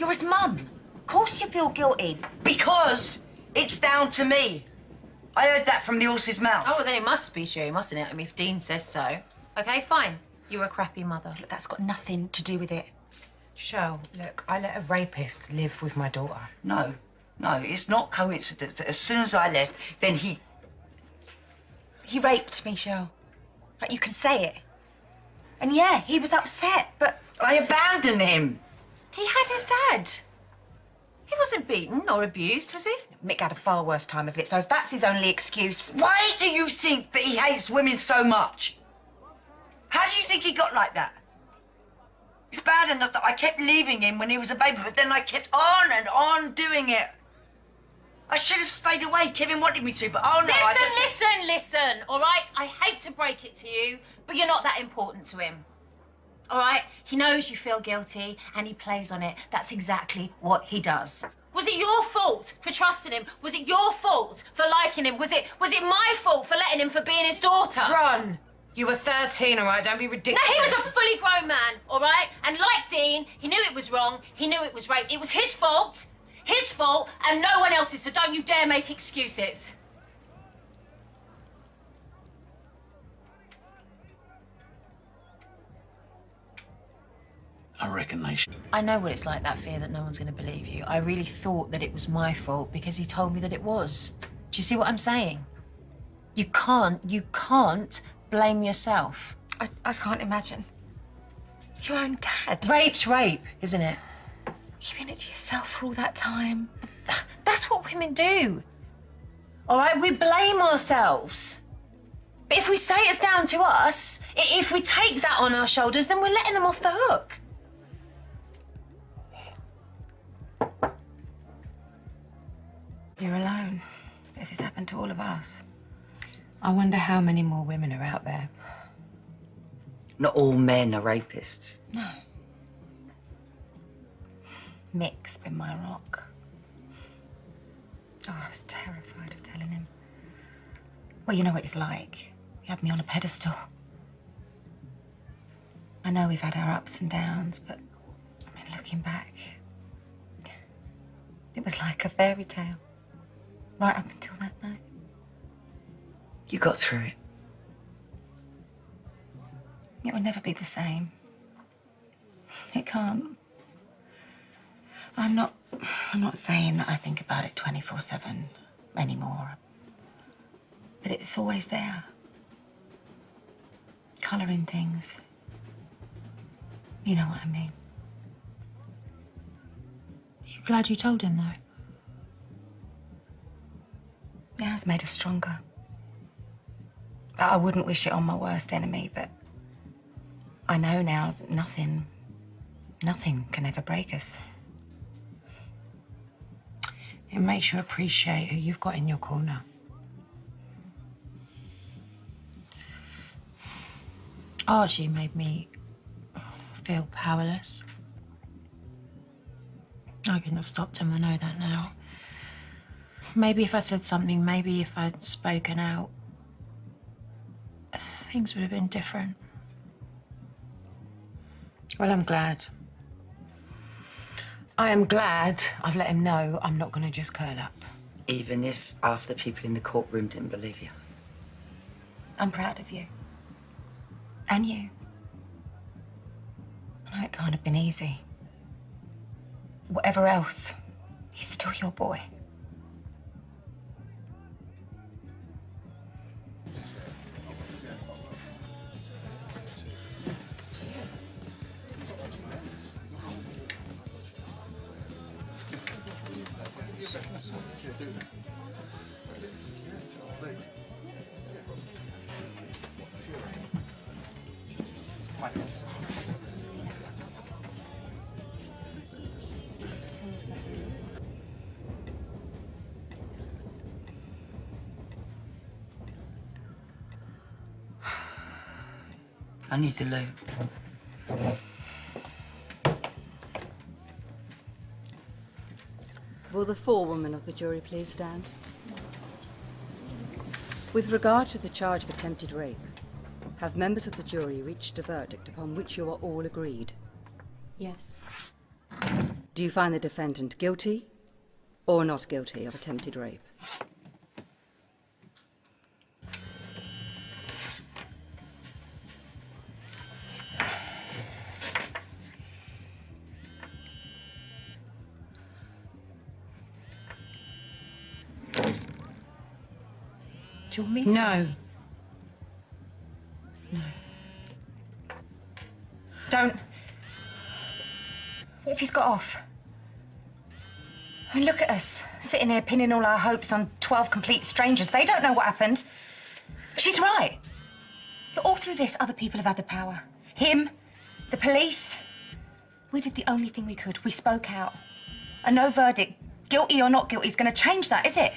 You're his mum. Of course you feel guilty. Because it's down to me. I heard that from the horse's mouth. Oh, well, then it must be true, mustn't it? I mean, if Dean says so. OK, fine. You're a crappy mother. Look, that's got nothing to do with it. Shell, look, I let a rapist live with my daughter. No, it's not coincidence that as soon as I left, then he... He raped me, Shell. Like, you can say it. And yeah, he was upset, but... I abandoned him. He had his dad. He wasn't beaten or abused, was he? Mick had a far worse time of it, so if that's his only excuse... Why do you think that he hates women so much? How do you think he got like that? It's bad enough that I kept leaving him when he was a baby, but then I kept on and on doing it. I should have stayed away. Kevin wanted me to, but oh no, Listen, all right? I hate to break it to you, but you're not that important to him. All right? He knows you feel guilty, and he plays on it. That's exactly what he does. Was it your fault for trusting him? Was it your fault for liking him? Was it my fault for letting him for being his daughter? Ron, you were 13, all right? Don't be ridiculous. No, he was a fully grown man, all right? And like Dean, he knew it was wrong. He knew it was rape. It was his fault, and no one else's, so don't you dare make excuses. I reckon they should. I know what it's like, that fear that no one's going to believe you. I really thought that it was my fault because he told me that it was. Do you see what I'm saying? You can't blame yourself. I can't imagine. Your own dad. Rape's rape, isn't it? Keeping it to yourself for all that time. That's what women do. All right, we blame ourselves. But if we say it's down to us, if we take that on our shoulders, then we're letting them off the hook. You're alone. If it's happened to all of us. I wonder how many more women are out there. Not all men are rapists. No. Mick's been my rock. Oh, I was terrified of telling him. Well, you know what he's like. He had me on a pedestal. I know we've had our ups and downs, but I mean, looking back, it was like a fairy tale. Right up until that night. You got through it. It will never be the same. It can't. I'm not saying that I think about it 24/7 anymore. But it's always there. Colouring things. You know what I mean. You glad you told him, though? It has made us stronger. I wouldn't wish it on my worst enemy, but I know now that nothing can ever break us. It makes you appreciate who you've got in your corner. Archie made me feel powerless. I couldn't have stopped him, I know that now. Maybe if I'd said something, maybe if I'd spoken out, things would have been different. Well, I'm glad. I am glad I've let him know I'm not going to just curl up. Even if half the people in the courtroom didn't believe you. I'm proud of you. And you. I know it can't have been easy. Whatever else, he's still your boy. I need the loo. Will the forewoman of the jury please stand? With regard to the charge of attempted rape, have members of the jury reached a verdict upon which you are all agreed? Yes. Do you find the defendant guilty or not guilty of attempted rape? Do you want me to? No. Don't. What if he's got off? I mean, look at us, sitting here pinning all our hopes on 12 complete strangers. They don't know what happened. She's right. Look, all through this, other people have had the power. Him, the police. We did the only thing we could. We spoke out. A no verdict, guilty or not guilty, is going to change that, is it?